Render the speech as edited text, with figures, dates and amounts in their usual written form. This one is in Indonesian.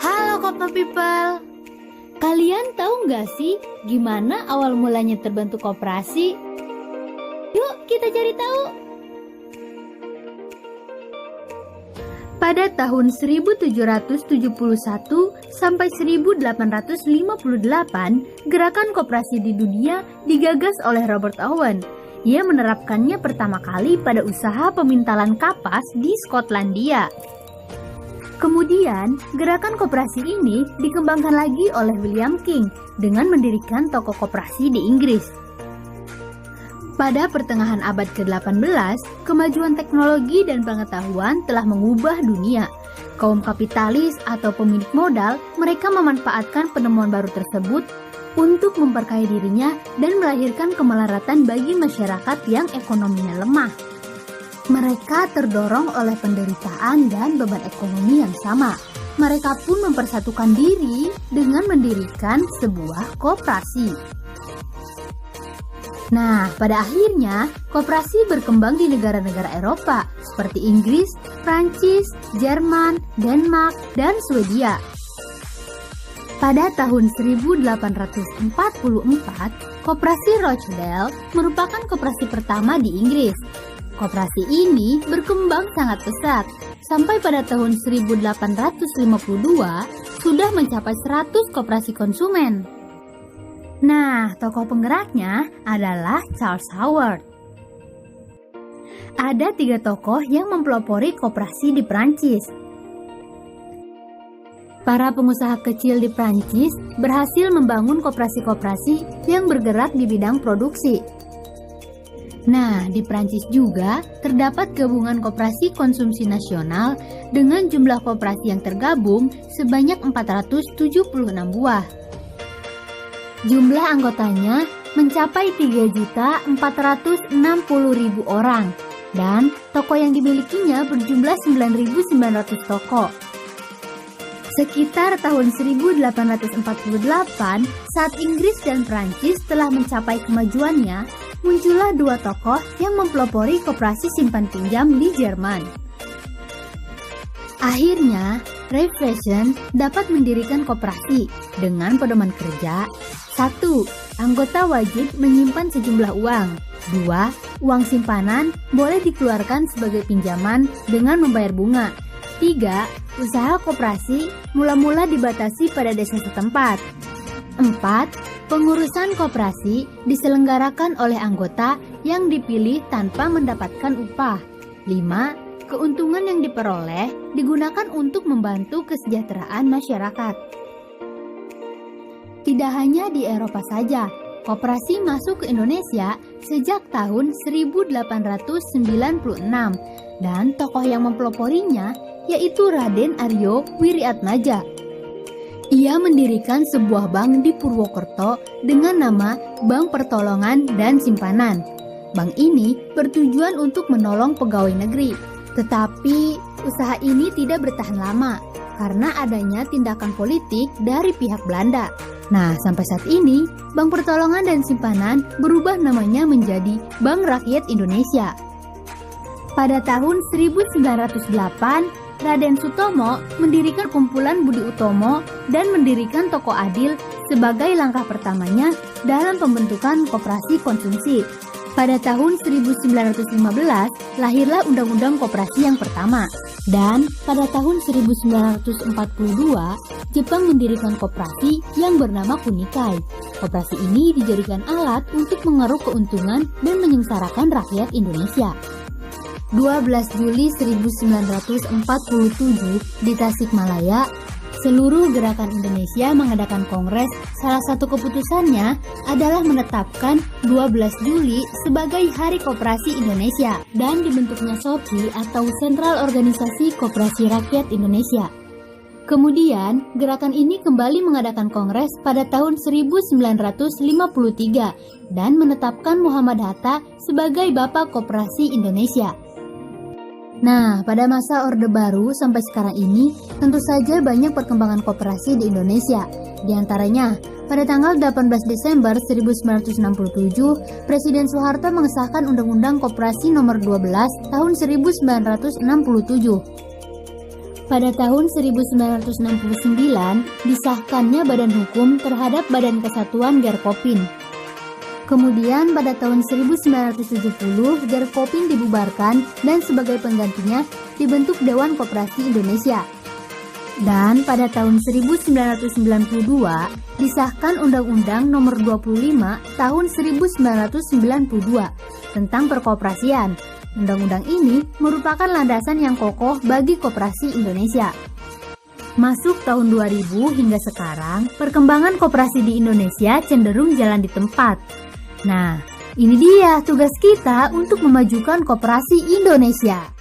Halo Kopa People, kalian tahu nggak sih gimana awal mulanya terbentuk koperasi? Yuk kita cari tahu. Pada tahun 1771 sampai 1858, gerakan koperasi di dunia digagas oleh Robert Owen. Ia menerapkannya pertama kali pada usaha pemintalan kapas di Skotlandia. Kemudian, gerakan koperasi ini dikembangkan lagi oleh William King dengan mendirikan toko koperasi di Inggris. Pada pertengahan abad ke-18, kemajuan teknologi dan pengetahuan telah mengubah dunia. Kaum kapitalis atau pemilik modal, mereka memanfaatkan penemuan baru tersebut untuk memperkaya dirinya dan melahirkan kemelaratan bagi masyarakat yang ekonominya lemah. Mereka terdorong oleh penderitaan dan beban ekonomi yang sama. Mereka pun mempersatukan diri dengan mendirikan sebuah koperasi. Nah, pada akhirnya, koperasi berkembang di negara-negara Eropa seperti Inggris, Prancis, Jerman, Denmark, dan Swedia. Pada tahun 1844, Koperasi Rochdale merupakan koperasi pertama di Inggris. Koperasi ini berkembang sangat pesat, sampai pada tahun 1852 sudah mencapai 100 koperasi konsumen. Nah, tokoh penggeraknya adalah Charles Howard. Ada 3 tokoh yang mempelopori koperasi di Prancis. Para pengusaha kecil di Prancis berhasil membangun koperasi-koperasi yang bergerak di bidang produksi. Nah, di Prancis juga terdapat gabungan koperasi konsumsi nasional dengan jumlah koperasi yang tergabung sebanyak 476 buah. Jumlah anggotanya mencapai 3.460.000 orang dan toko yang dimilikinya berjumlah 9.900 toko. Sekitar tahun 1848, saat Inggris dan Prancis telah mencapai kemajuannya, muncullah 2 tokoh yang mempelopori koperasi simpan pinjam di Jerman. Akhirnya, Raiffeisen dapat mendirikan koperasi dengan pedoman kerja. 1. Anggota wajib menyimpan sejumlah uang. 2. Uang simpanan boleh dikeluarkan sebagai pinjaman dengan membayar bunga. 3. Usaha koperasi mula-mula dibatasi pada desa setempat. 4. Pengurusan koperasi diselenggarakan oleh anggota yang dipilih tanpa mendapatkan upah. 5. Keuntungan yang diperoleh digunakan untuk membantu kesejahteraan masyarakat. Tidak hanya di Eropa saja, koperasi masuk ke Indonesia sejak tahun 1896 dan tokoh yang mempeloporinya yaitu Raden Aryo Wiriatmaja. Ia mendirikan sebuah bank di Purwokerto dengan nama Bank Pertolongan dan Simpanan. Bank ini bertujuan untuk menolong pegawai negeri, tetapi usaha ini tidak bertahan lama karena adanya tindakan politik dari pihak Belanda. Nah, sampai saat ini, Bank Pertolongan dan Simpanan berubah namanya menjadi Bank Rakyat Indonesia. Pada tahun 1908, Raden Sutomo mendirikan kumpulan Budi Utomo dan mendirikan Toko Adil sebagai langkah pertamanya dalam pembentukan koperasi konsumsi. Pada tahun 1915, lahirlah Undang-Undang Koperasi yang pertama. Dan pada tahun 1942, Jepang mendirikan koperasi yang bernama Kunikai. Koperasi ini dijadikan alat untuk mengeruk keuntungan dan menyengsarakan rakyat Indonesia. 12 Juli 1947 di Tasikmalaya, seluruh gerakan Indonesia mengadakan kongres. Salah satu keputusannya adalah menetapkan 12 Juli sebagai Hari Koperasi Indonesia dan dibentuknya SOKI atau Sentral Organisasi Koperasi Rakyat Indonesia. Kemudian, gerakan ini kembali mengadakan kongres pada tahun 1953 dan menetapkan Muhammad Hatta sebagai Bapak Koperasi Indonesia. Nah, pada masa Orde Baru sampai sekarang ini, tentu saja banyak perkembangan koperasi di Indonesia. Di antaranya, Pada tanggal 18 Desember 1967, Presiden Soeharto mengesahkan Undang-Undang Koperasi Nomor 12 tahun 1967. Pada tahun 1969, disahkannya badan hukum terhadap Badan Kesatuan Gerkopin. Kemudian pada tahun 1970, Gerkopin dibubarkan dan sebagai penggantinya dibentuk Dewan Koperasi Indonesia. Dan pada tahun 1992 disahkan Undang-Undang Nomor 25 Tahun 1992 tentang perkoperasian. Undang-undang ini merupakan landasan yang kokoh bagi koperasi Indonesia. Masuk tahun 2000 hingga sekarang, perkembangan koperasi di Indonesia cenderung jalan di tempat. Nah, ini dia tugas kita untuk memajukan koperasi Indonesia.